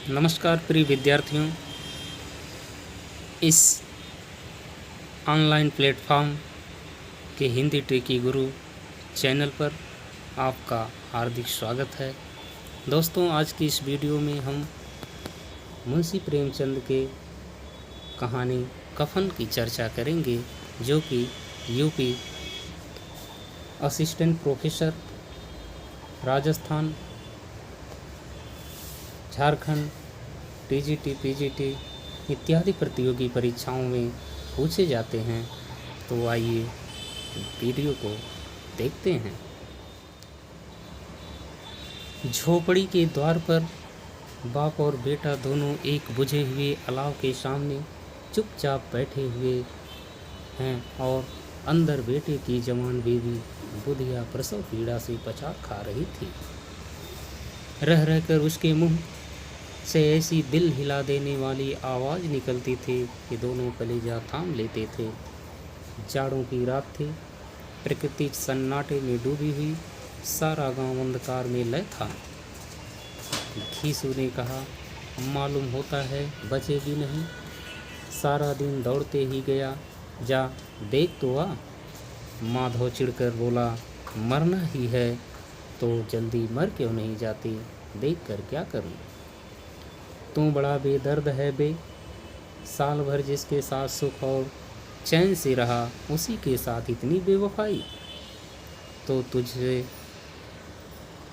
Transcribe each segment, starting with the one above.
नमस्कार प्रिय विद्यार्थियों। इस ऑनलाइन प्लेटफॉर्म के हिंदी ट्रिकी गुरु चैनल पर आपका हार्दिक स्वागत है। दोस्तों, आज की इस वीडियो में हम मुंशी प्रेमचंद के कहानी कफन की चर्चा करेंगे, जो कि UP assistant professor, Rajasthan, Jharkhand, TGT, PGT इत्यादि प्रतियोगी परीक्षाओं में पूछे जाते हैं। तो आइए वीडियो को देखते हैं। झोपड़ी के द्वार पर बाप और बेटा दोनों एक बुझे हुए अलाव के सामने चुपचाप बैठे हुए हैं और अंदर बेटे की जवान बेबी बुधिया प्रसव पीड़ा से पछाड़ खा रही थी। रह रहकर उसके मुंह से ऐसी दिल हिला देने वाली आवाज़ निकलती थी कि दोनों कलेजा थाम लेते थे। जाड़ों की रात थी, प्रकृति सन्नाटे में डूबी हुई, सारा गांव अंधकार में लय था। घीसू ने कहा, मालूम होता है बचेगी नहीं, सारा दिन दौड़ते ही गया, जा देख तो आ। माधव चिढ़कर बोला, मरना ही है तो जल्दी मर क्यों नहीं जाती, देख कर क्या करूं। तू बड़ा बेदर्द है बे, साल भर जिसके साथ सुख और चैन से रहा, उसी के साथ इतनी बेवफाई। तो तुझे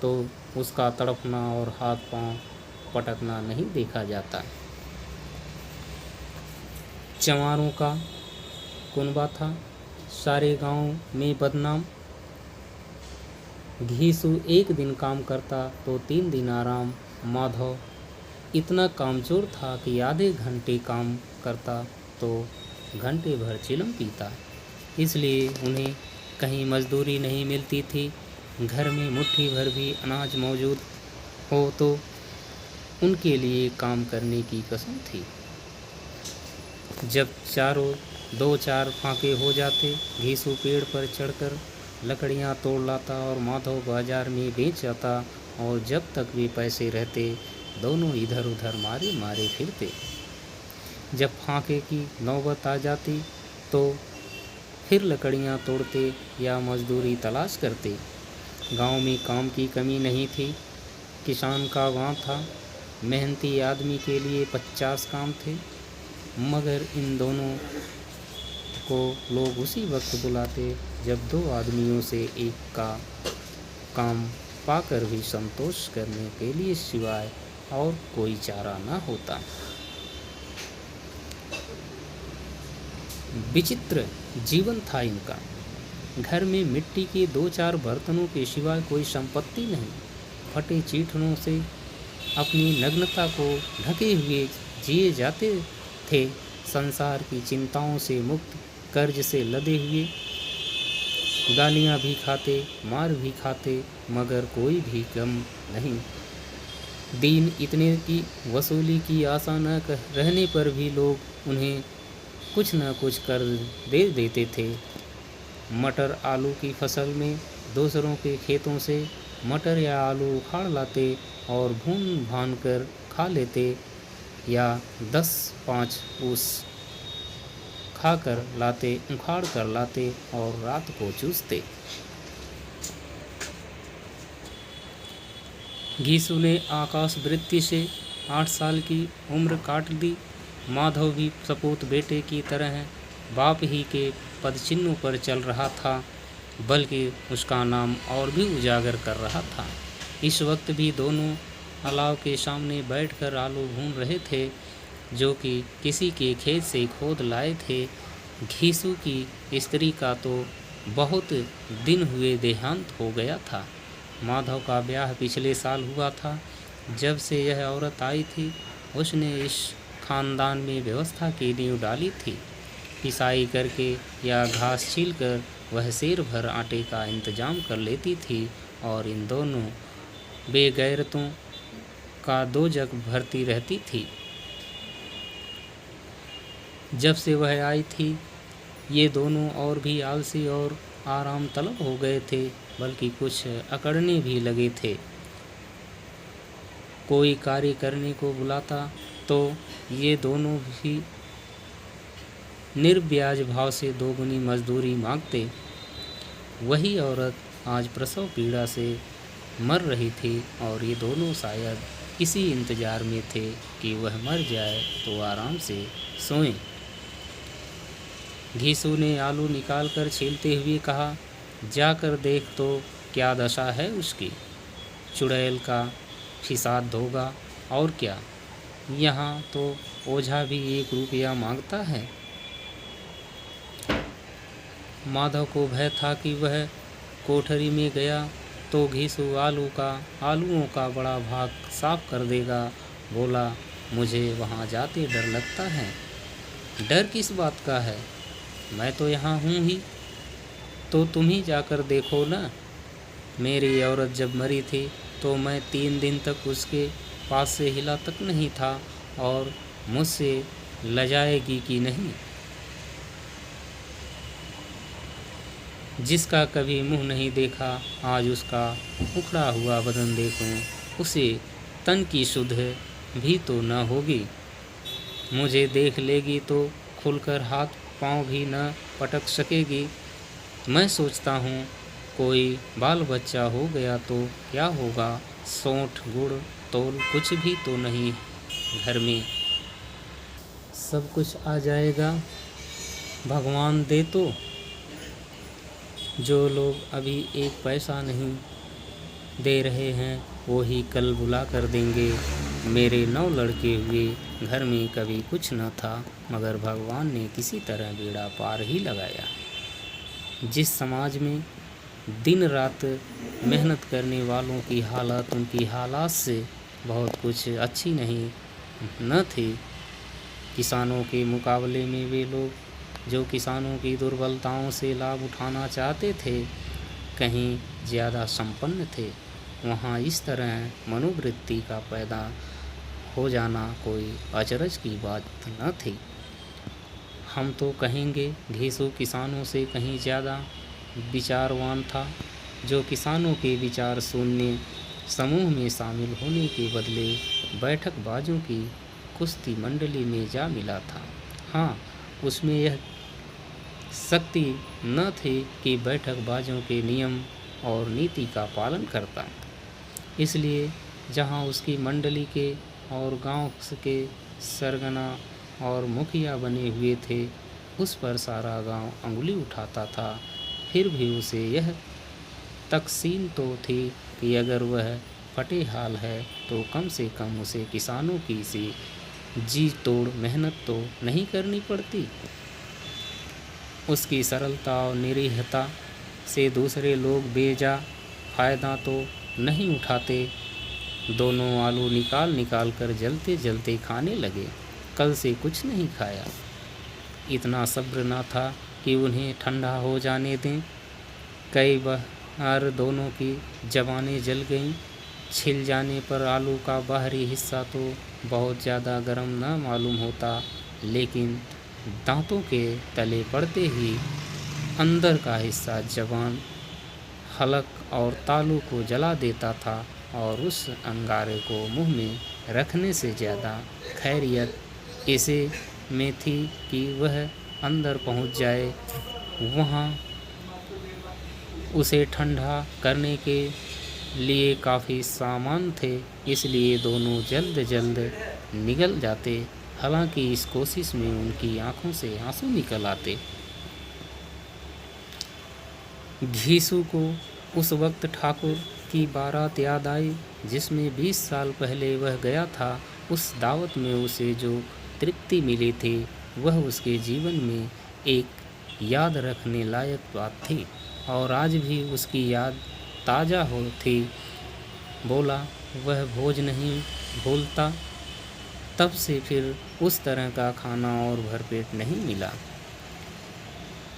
तो उसका तड़पना और हाथ पांव पटकना नहीं देखा जाता। चमारों का कुनबा था, सारे गांव में बदनाम। घीसू एक दिन काम करता तो 3 दिन आराम। माधव इतना कामचोर था कि आधे घंटे काम करता तो घंटे भर चिलम पीता। इसलिए उन्हें कहीं मजदूरी नहीं मिलती थी। घर में मुट्ठी भर भी अनाज मौजूद हो तो उनके लिए काम करने की कसम थी। जब 2-4 फांके हो जाते, घीसू पेड़ पर चढ़कर लकड़ियां तोड़ लाता और माधव बाजार में बेच आता। और जब तक भी पैसे रहते, दोनों इधर उधर मारे मारे फिरते। जब फांके की नौबत आ जाती तो फिर लकड़ियां तोड़ते या मजदूरी तलाश करते। गांव में काम की कमी नहीं थी। किसान का गांव था, मेहनती आदमी के लिए 50 काम थे। मगर इन दोनों को लोग उसी वक्त बुलाते जब 2 आदमियों से एक का काम पाकर भी संतोष करने के लिए सिवाय और कोई चारा न होता। विचित्र जीवन था इनका। घर में मिट्टी के 2-4 बर्तनों के सिवाय कोई संपत्ति नहीं। फटे चीथड़ों से अपनी नग्नता को ढके हुए जिए जाते थे। संसार की चिंताओं से मुक्त, कर्ज से लदे हुए, गालियां भी खाते, मार भी खाते, मगर कोई भी गम नहीं। दिन इतने की वसूली की आशा न रहने पर भी लोग उन्हें कुछ न कुछ कर दे देते थे। मटर आलू की फसल में दूसरों के खेतों से मटर या आलू उखाड़ लाते और भून भान कर खा लेते, या 10-5 ऊस उखाड़ कर लाते और रात को चूसते। घीसू ने आकाश वृत्ति से 8 साल की उम्र काट दी। माधव भी सपूत बेटे की तरह बाप ही के पदचिन्हों पर चल रहा था, बल्कि उसका नाम और भी उजागर कर रहा था। इस वक्त भी दोनों अलाव के सामने बैठकर आलू भून रहे थे, जो कि किसी के खेत से खोद लाए थे। घीसू की स्त्री का तो बहुत दिन हुए देहांत हो गया था। माधव का ब्याह पिछले साल हुआ था। जब से यह औरत आई थी, उसने इस खानदान में व्यवस्था की नींव डाली थी। पिसाई करके या घास छीलकर वह सेर भर आटे का इंतजाम कर लेती थी और इन दोनों बेगैरतों का 2 जग भरती रहती थी। जब से वह आई थी, ये दोनों और भी आलसी और आराम तलब हो गए थे, बल्कि कुछ अकड़ने भी लगे थे। कोई कार्य करने को बुलाता तो ये दोनों भी निर्ब्याज भाव से दोगुनी मजदूरी मांगते। वही औरत आज प्रसव पीड़ा से मर रही थी और ये दोनों शायद इसी इंतजार में थे कि वह मर जाए तो आराम से सोएं। घीसू ने आलू निकालकर छीलते हुए कहा, जाकर देख तो क्या दशा है उसकी। चुड़ैल का फिसाद होगा और क्या। यहाँ तो ओझा भी 1 रुपया मांगता है। माधव को भय था कि वह कोठरी में गया तो घीसू आलूओं का बड़ा भाग साफ कर देगा। बोला, मुझे वहाँ जाते डर लगता है। डर किस बात का है, मैं तो यहाँ हूँ ही। तो तुम ही जाकर देखो ना। मेरी औरत जब मरी थी तो मैं 3 दिन तक उसके पास से हिला तक नहीं था, और मुझसे लजाएगी कि नहीं। जिसका कभी मुंह नहीं देखा, आज उसका उखड़ा हुआ बदन देखूं, उसे तन की सुध भी तो न होगी। मुझे देख लेगी तो खुलकर हाथ पांव भी न पटक सकेगी। मैं सोचता हूँ कोई बाल बच्चा हो गया तो क्या होगा। सौंठ गुड़ तोल कुछ भी तो नहीं घर में, सब कुछ आ जाएगा भगवान दे तो। जो लोग अभी 1 पैसा नहीं दे रहे हैं वो ही कल बुला कर देंगे। मेरे 9 लड़के हुए, घर में कभी कुछ न था, मगर भगवान ने किसी तरह बेड़ा पार ही लगाया। जिस समाज में दिन रात मेहनत करने वालों की हालत उनकी हालात से बहुत कुछ अच्छी नहीं न थी, किसानों के मुकाबले में वे लोग जो किसानों की दुर्बलताओं से लाभ उठाना चाहते थे कहीं ज़्यादा संपन्न थे। वहाँ इस तरह मनोवृत्ति का पैदा हो जाना कोई अचरज की बात न थी। हम तो कहेंगे घीसू किसानों से कहीं ज़्यादा विचारवान था, जो किसानों के विचार सुनने समूह में शामिल होने के बदले बैठकबाजों की कुश्ती मंडली में जा मिला था। हाँ, उसमें यह शक्ति न थी कि बैठकबाजों के नियम और नीति का पालन करता। इसलिए जहाँ उसकी मंडली के और गांव के सरगना और मुखिया बने हुए थे, उस पर सारा गांव अंगुली उठाता था। फिर भी उसे यह तकसीम तो थी कि अगर वह फटे हाल है तो कम से कम उसे किसानों की सी जी तोड़ मेहनत तो नहीं करनी पड़ती। उसकी सरलता और निरीहता से दूसरे लोग बेजा फ़ायदा तो नहीं उठाते। दोनों आलू निकाल कर जलते जलते खाने लगे। कल से कुछ नहीं खाया। इतना सब्र न था कि उन्हें ठंडा हो जाने दें। कई बार दोनों की जबानें जल गईं। छिल जाने पर आलू का बाहरी हिस्सा तो बहुत ज़्यादा गर्म न मालूम होता, लेकिन दांतों के तले पड़ते ही अंदर का हिस्सा जबान, हलक और तालू को जला देता था, और उस अंगारे को मुंह में रखने से ज़्यादा खैरियत इसे में थी कि वह अंदर पहुंच जाए। वहाँ उसे ठंडा करने के लिए काफ़ी सामान थे, इसलिए दोनों जल्द जल्द निगल जाते। हालांकि इस कोशिश में उनकी आंखों से आंसू निकल आते। घीसू को उस वक्त ठाकुर की बारात याद आई जिसमें 20 साल पहले वह गया था। उस दावत में उसे जो तृप्ति मिली थी वह उसके जीवन में एक याद रखने लायक बात थी, और आज भी उसकी याद ताज़ा हो थी। बोला, वह भोज नहीं भूलता। तब से फिर उस तरह का खाना और भरपेट नहीं मिला।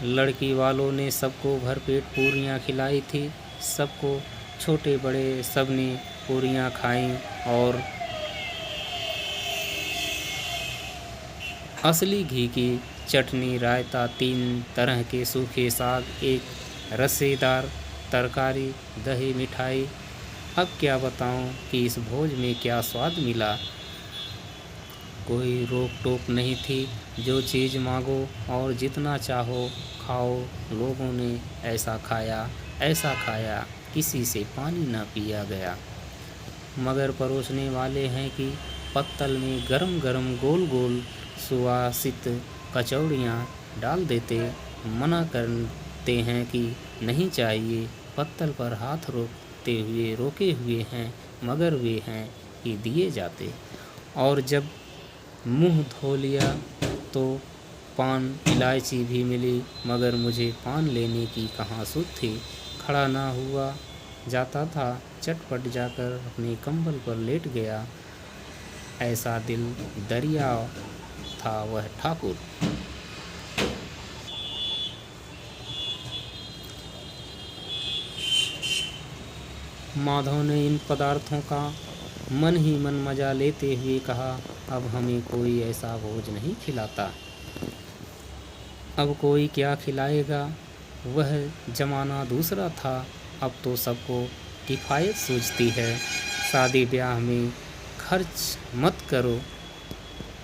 लड़की वालों ने सबको भरपेट पूरियां खिलाई थी। सबको, छोटे बड़े सब ने पूरियां खाईं, और असली घी की चटनी, रायता, 3 तरह के सूखे साग, एक रसेदार तरकारी, दही, मिठाई अब क्या बताऊं कि इस भोज में क्या स्वाद मिला। कोई रोक टोक नहीं थी, जो चीज़ मांगो और जितना चाहो खाओ। लोगों ने ऐसा खाया, किसी से पानी न पिया गया। मगर परोसने वाले हैं कि पत्तल में गरम गरम गोल गोल सुवासित कचौड़ियाँ डाल देते। मना करते हैं कि नहीं चाहिए। पत्तल पर हाथ रोके हुए हैं, मगर वे हैं कि दिए जाते। और जब मुंह धो लिया तो पान इलायची भी मिली, मगर मुझे पान लेने की कहाँ सुध थी। खड़ा ना हुआ जाता था, चटपट जाकर अपने कंबल पर लेट गया। ऐसा दिल दरिया था वह ठाकुर। माधव ने इन पदार्थों का मन ही मन मजा लेते हुए कहा, अब हमें कोई ऐसा भोज नहीं खिलाता। अब कोई क्या खिलाएगा। वह जमाना दूसरा था। अब तो सबको किफ़ायत सूझती है। शादी ब्याह में खर्च मत करो,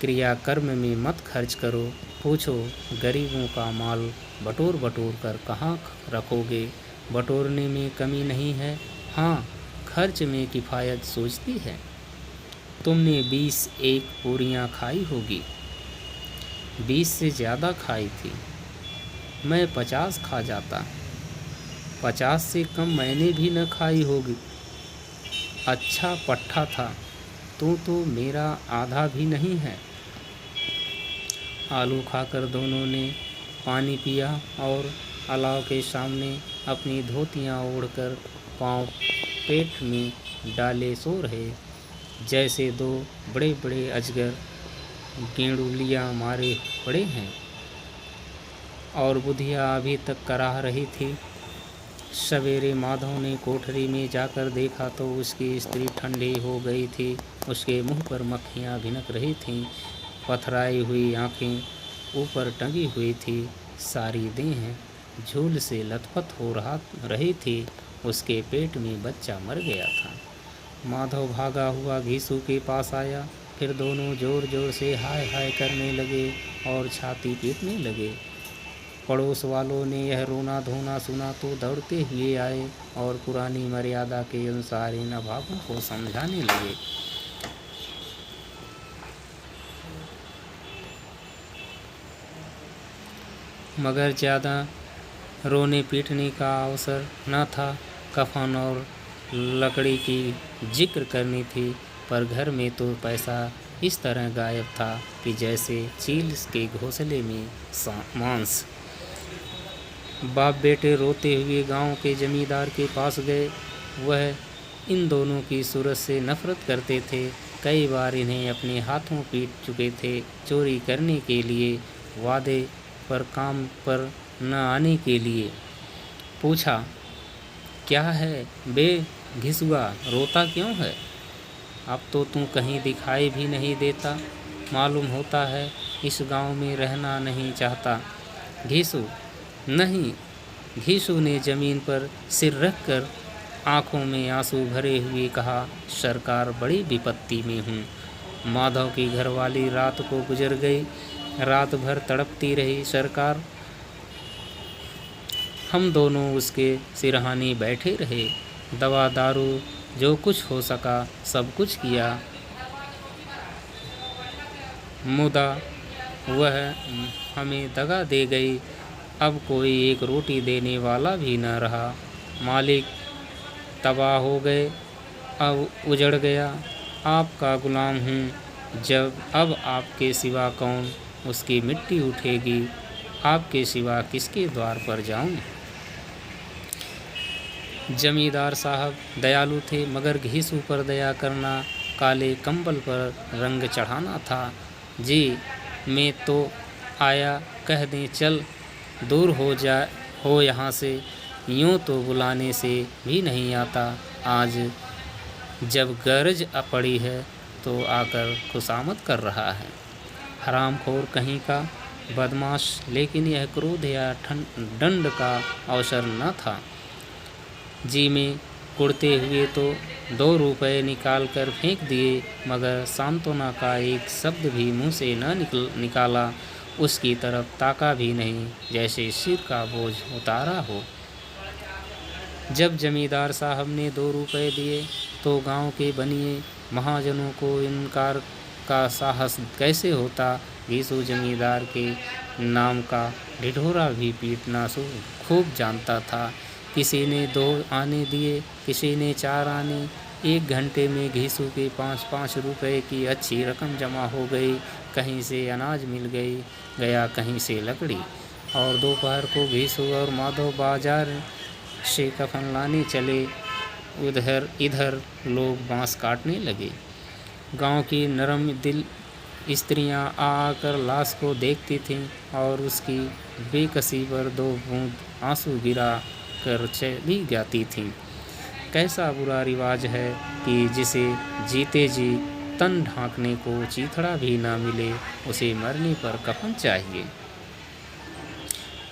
क्रियाकर्म में मत खर्च करो। पूछो गरीबों का माल बटोर कर कहाँ रखोगे। बटोरने में कमी नहीं है, हाँ खर्च में किफ़ायत सूझती है। तुमने 21 पूरियाँ खाई होगी, 20 से ज़्यादा खाई थी। मैं 50 खा जाता, 50 से कम मैंने भी न खाई होगी। अच्छा पट्ठा था, तो मेरा आधा भी नहीं है। आलू खाकर दोनों ने पानी पिया और अलाव के सामने अपनी धोतियाँ ओढ़कर पाँव पेट में डाले सो रहे, जैसे दो बड़े बड़े अजगर गेंडुलियाँ मारे पड़े हैं। और बुधिया अभी तक कराह रही थी। सवेरे माधव ने कोठरी में जाकर देखा तो उसकी स्त्री ठंडी हो गई थी। उसके मुंह पर मक्खियाँ भिनक रही थीं। पथराई हुई आंखें ऊपर टंगी हुई थी। सारी देह झूल से लथपथ हो रही थी। उसके पेट में बच्चा मर गया था। माधव भागा हुआ घीसू के पास आया। फिर दोनों जोर जोर से हाय हाय करने लगे और छाती पीटने लगे। पड़ोस वालों ने यह रोना धोना सुना तो दौड़ते हुए आए और पुरानी मर्यादा के अनुसार इन अभावों को समझाने लगे। मगर ज़्यादा रोने पीटने का अवसर न था। कफन और लकड़ी की जिक्र करनी थी, पर घर में तो पैसा इस तरह गायब था कि जैसे चील के घोंसले में मांस। बाप बेटे रोते हुए गांव के जमींदार के पास गए। वह इन दोनों की सूरत से नफरत करते थे। कई बार इन्हें अपने हाथों पीट चुके थे। चोरी करने के लिए, वादे पर काम पर न आने के लिए। पूछा, क्या है बे घिसुआ, रोता क्यों है? अब तो तू कहीं दिखाई भी नहीं देता। मालूम होता है इस गांव में रहना नहीं चाहता। घिसू नहीं। घिसू ने जमीन पर सिर रखकर आंखों में आंसू भरे हुए कहा, सरकार बड़ी विपत्ति में हूँ। माधव की घरवाली रात को गुजर गई। रात भर तड़पती रही। सरकार, हम दोनों उसके सिरहाने बैठे रहे। दवा दारू जो कुछ हो सका सब कुछ किया। मुदा वह हमें दगा दे गई। अब कोई एक रोटी देने वाला भी न रहा। मालिक तबाह हो गए। अब उजड़ गया। आपका गुलाम हूँ। अब आपके सिवा कौन उसकी मिट्टी उठेगी? आपके सिवा किसके द्वार पर जाऊँ? जमींदार साहब दयालु थे, मगर घीसू पर दया करना काले कंबल पर रंग चढ़ाना था। जी मैं तो आया कह दें चल दूर हो यहाँ से। यूँ तो बुलाने से भी नहीं आता। आज जब गरज पड़ी है तो आकर खुशामद कर रहा है। हरामखोर कहीं का बदमाश। लेकिन यह क्रोध या दंड का अवसर न था। जी में कुड़ते हुए तो 2 रुपए निकाल कर फेंक दिए, मगर सांत्वना का एक शब्द भी मुंह से न निकाला। उसकी तरफ ताका भी नहीं, जैसे सिर का बोझ उतारा हो। जब जमींदार साहब ने 2 रुपए दिए तो गांव के बनिए महाजनों को इनकार का साहस कैसे होता। घीसू जमींदार के नाम का ढिढोरा भी पीटना खूब जानता था। किसी ने 2 आने दिए, किसी ने 4 आने। 1 घंटे में घीसू के 5-5 रुपए की अच्छी रकम जमा हो गई। कहीं से अनाज मिल गया, कहीं से लकड़ी। और दोपहर को घीसू और माधव बाजार से कफन लाने चले। उधर इधर लोग बांस काटने लगे। गांव की नरम दिल स्त्रियां आकर लाश को देखती थीं और उसकी बेकसी पर 2 बूंद आंसू गिरा कर चली जाती थीं। कैसा बुरा रिवाज है कि जिसे जीते जी तन ढांकने को चीथड़ा भी ना मिले, उसे मरने पर कफन चाहिए।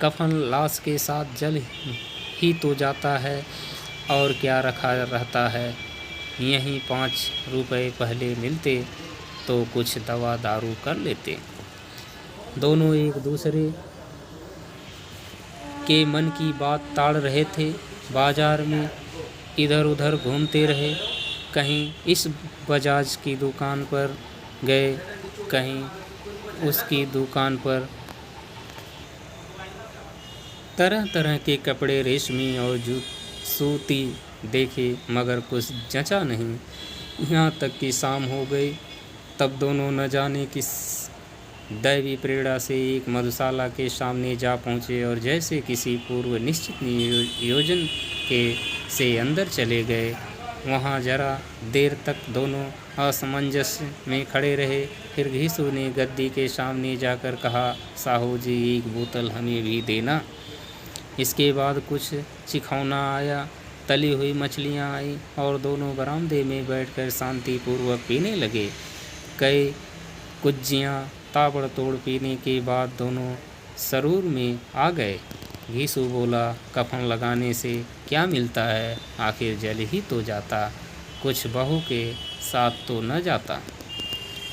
कफन लाश के साथ जल ही तो जाता है, और क्या रखा रहता है। यहीं 5 रुपए पहले मिलते तो कुछ दवा दारू कर लेते। दोनों एक दूसरे के मन की बात ताड़ रहे थे। बाजार में इधर उधर घूमते रहे। कहीं इस बजाज की दुकान पर गए, कहीं उसकी दुकान पर। तरह तरह के कपड़े, रेशमी और सूती देखे, मगर कुछ जचा नहीं। यहाँ तक कि शाम हो गई। तब दोनों न जाने किस दैवी प्रेरणा से एक मधुशाला के सामने जा पहुँचे और जैसे किसी पूर्व निश्चित योजन से अंदर चले गए। वहाँ जरा देर तक दोनों असमंजस में खड़े रहे। फिर घीसू ने गद्दी के सामने जाकर कहा, साहू जी, 1 बोतल हमें भी देना। इसके बाद कुछ चिखौना आया, तली हुई मछलियाँ आई और दोनों बरामदे में बैठकर शांतिपूर्वक पीने लगे। कई कुज्जियाँ ताबड़तोड़ पीने के बाद दोनों सरूर में आ गए। घीसू बोला, कफन लगाने से क्या मिलता है, आखिर जल ही तो जाता, कुछ बहू के साथ तो न जाता।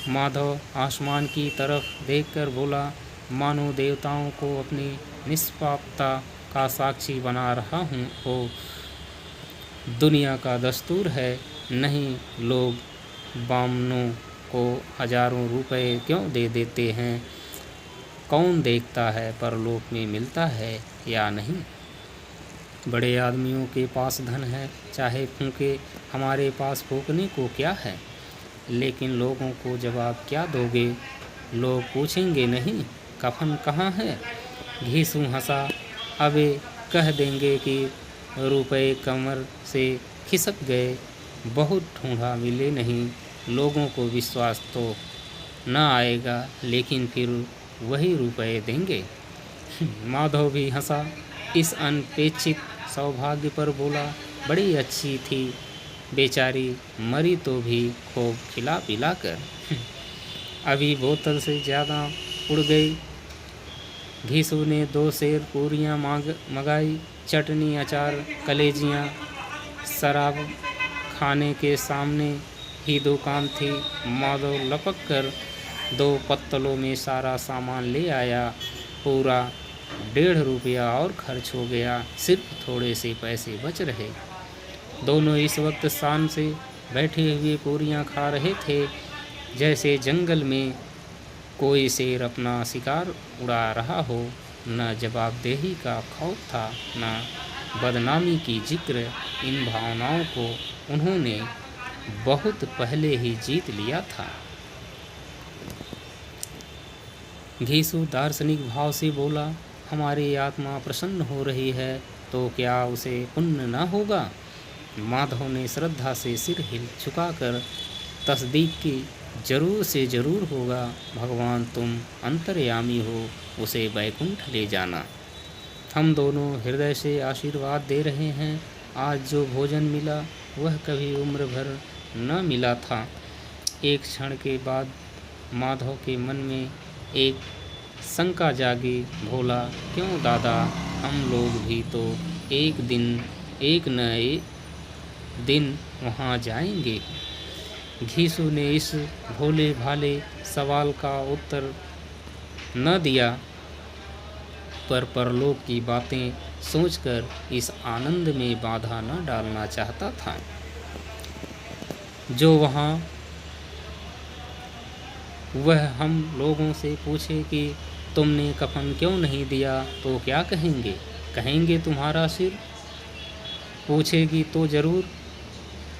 माधव आसमान की तरफ देखकर बोला, मानो देवताओं को अपनी निष्पापता का साक्षी बना रहा हूँ। वो दुनिया का दस्तूर है, नहीं लोग बामनों को हजारों रुपए क्यों दे देते हैं। कौन देखता है परलोक में मिलता है या नहीं। बड़े आदमियों के पास धन है, चाहे फूंके, हमारे पास फूंकने को क्या है। लेकिन लोगों को जवाब क्या दोगे। लोग पूछेंगे नहीं, कफन कहाँ है। घीसू हंसा, अबे कह देंगे कि रुपए कमर से खिसक गए, बहुत ढूंढा मिले नहीं। लोगों को विश्वास तो न आएगा, लेकिन फिर वही रुपए देंगे। माधव भी हंसा। इस अनपेक्षित सौभाग्य पर बोला, बड़ी अच्छी थी बेचारी, मरी तो भी खूब खिला पिला कर। अभी बोतल से ज़्यादा उड़ गई। घीसू ने 2 सेर पूरियाँ मंगाई, चटनी, अचार, कलेजियाँ। शराब खाने के सामने ही दुकान थी। माधव लपक कर 2 पत्तलों में सारा सामान ले आया। पूरा 1.5 रुपया और खर्च हो गया, सिर्फ थोड़े से पैसे बच रहे। दोनों इस वक्त शान से बैठे हुए पूरियाँ खा रहे थे, जैसे जंगल में कोई शेर अपना शिकार उड़ा रहा हो। न जवाबदेही का खौफ था, न बदनामी की जिक्र। इन भावनाओं को उन्होंने बहुत पहले ही जीत लिया था। घीसू दार्शनिक भाव से बोला, हमारी आत्मा प्रसन्न हो रही है तो क्या उसे पुण्य न होगा। माधव ने श्रद्धा से सिर हिल झुकाकर तस्दीक की, जरूर से जरूर होगा। भगवान तुम अंतर्यामी हो, उसे बैकुंठ ले जाना। हम दोनों हृदय से आशीर्वाद दे रहे हैं। आज जो भोजन मिला वह कभी उम्र भर न मिला था। एक क्षण के बाद माधव के मन में एक शंका जागी। भोला, क्यों दादा, हम लोग भी तो एक दिन एक न दिन वहाँ जाएंगे। घीसू ने इस भोले भाले सवाल का उत्तर न दिया, पर परलोक की बातें सोचकर इस आनंद में बाधा न डालना चाहता था। जो वहाँ वह हम लोगों से पूछे कि तुमने कफन क्यों नहीं दिया तो क्या कहेंगे? कहेंगे तुम्हारा सिर। पूछेगी तो ज़रूर,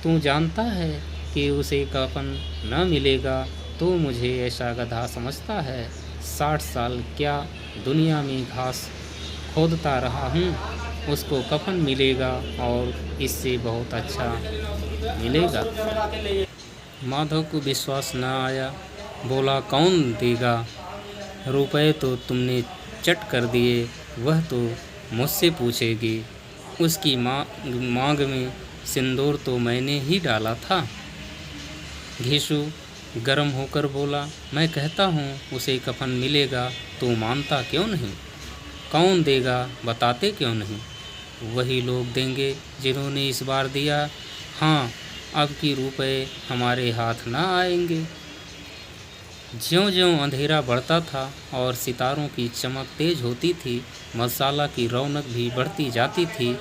तू जानता है कि उसे कफन न मिलेगा तो मुझे ऐसा गधा समझता है। 60 साल क्या दुनिया में घास खोदता रहा हूँ, उसको कफन मिलेगा और इससे बहुत अच्छा मिलेगा। माधव को विश्वास न आया, बोला कौन देगा? रुपए तो तुमने चट कर दिए, वह तो मुझसे पूछेगी। उसकी मांग में सिंदूर तो मैंने ही डाला था। घीसू गर्म होकर बोला, मैं कहता हूँ उसे कफन मिलेगा तो मानता क्यों नहीं? कौन देगा बताते क्यों नहीं? वही लोग देंगे जिन्होंने इस बार दिया। हाँ, अब की रुपए हमारे हाथ ना आएंगे। ज्यों-ज्यों अंधेरा बढ़ता था और सितारों की चमक तेज होती थी, मसाला की रौनक भी बढ़ती जाती थी।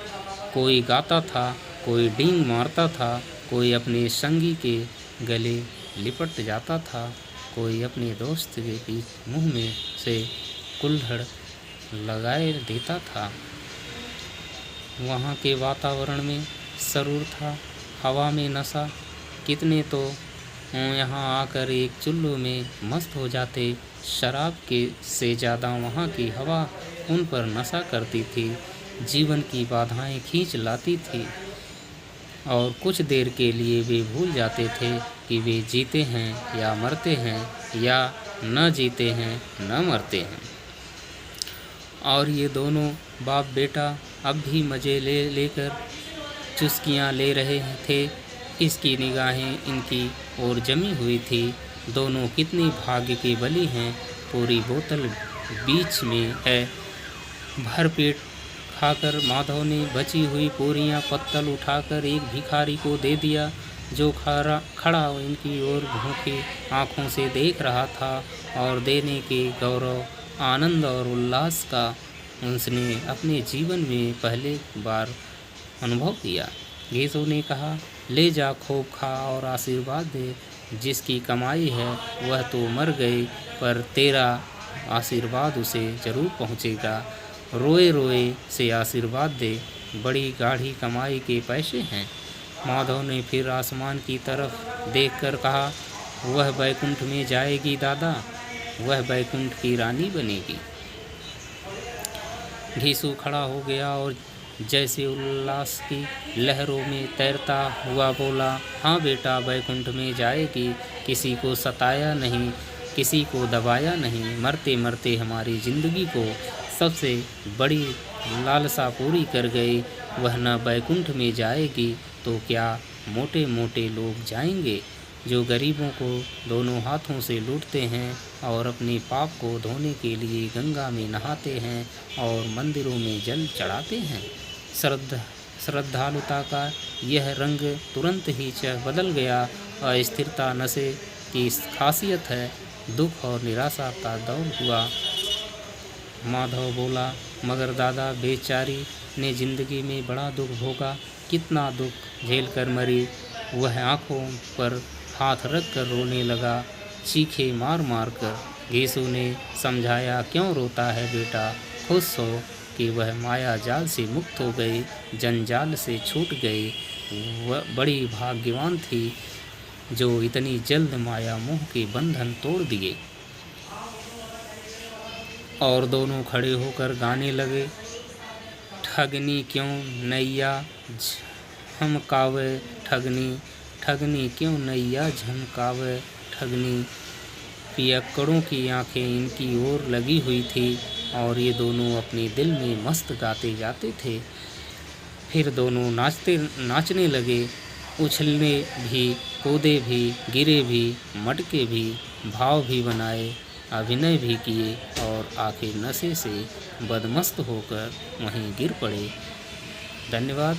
कोई गाता था, कोई डींग मारता था, कोई अपने संगी के गले लिपट जाता था, कोई अपने दोस्त के बीच मुंह में से कुल्हड़ लगाए देता था। वहाँ के वातावरण में सरूर था, हवा में नशा। कितने तो यहाँ आकर एक चुल्लू में मस्त हो जाते। शराब के से ज़्यादा वहाँ की हवा उन पर नशा करती थी, जीवन की बाधाएं खींच लाती थी और कुछ देर के लिए वे भूल जाते थे कि वे जीते हैं या मरते हैं, या न जीते हैं न मरते हैं। और ये दोनों बाप बेटा अब भी मज़े लेकर चुस्कियाँ ले रहे थे। इसकी निगाहें इनकी ओर जमी हुई थी। दोनों कितने भाग्य के बली हैं। पूरी बोतल बीच में है। भरपेट खाकर माधव ने बची हुई पूरियां पत्तल उठाकर एक भिखारी को दे दिया, जो खड़ा इनकी ओर भूखी आँखों से देख रहा था। और देने के गौरव, आनंद और उल्लास का उसने अपने जीवन में पहले बार अनुभव किया। घीसू ने कहा, ले जा, खूब खा और आशीर्वाद दे। जिसकी कमाई है वह तो मर गई, पर तेरा आशीर्वाद उसे जरूर पहुँचेगा। रोए रोए से आशीर्वाद दे, बड़ी गाढ़ी कमाई के पैसे हैं। माधव ने फिर आसमान की तरफ देखकर कहा, वह बैकुंठ में जाएगी दादा, वह बैकुंठ की रानी बनेगी। घीसू खड़ा हो गया और जैसे उल्लास की लहरों में तैरता हुआ बोला, हाँ बेटा, बैकुंठ में जाएगी। किसी को सताया नहीं, किसी को दबाया नहीं। मरते मरते हमारी ज़िंदगी को सबसे बड़ी लालसा पूरी कर गई। वह न बैकुंठ में जाएगी तो क्या मोटे मोटे लोग जाएंगे, जो गरीबों को दोनों हाथों से लूटते हैं और अपने पाप को धोने के लिए गंगा में नहाते हैं और मंदिरों में जल चढ़ाते हैं। श्रद्धालुता का यह रंग तुरंत ही बदल गया। अस्थिरता नशे की खासियत है। दुख और निराशा का दौर हुआ। माधव बोला, मगर दादा, बेचारी ने जिंदगी में बड़ा दुख भोगा, कितना दुख झेल कर मरी। वह आंखों पर हाथ रख कर रोने लगा, चीखे मार मार कर। घीसू ने समझाया, क्यों रोता है बेटा, खुश हो कि वह माया जाल से मुक्त हो गई, जंजाल से छूट गई। वह बड़ी भाग्यवान थी जो इतनी जल्द माया मोह के बंधन तोड़ दिए। और दोनों खड़े होकर गाने लगे, ठगनी क्यों नैया झमकावे ठगनी, ठगनी क्यों नैया झमकावे ठगनी। पियक्कड़ों की आंखें इनकी ओर लगी हुई थी और ये दोनों अपने दिल में मस्त गाते जाते थे। फिर दोनों नाचने लगे, उछलने भी, कूदे भी, गिरे भी, मटके भी, भाव भी बनाए, अभिनय भी किए और आखिर नशे से बदमस्त होकर वहीं गिर पड़े। धन्यवाद।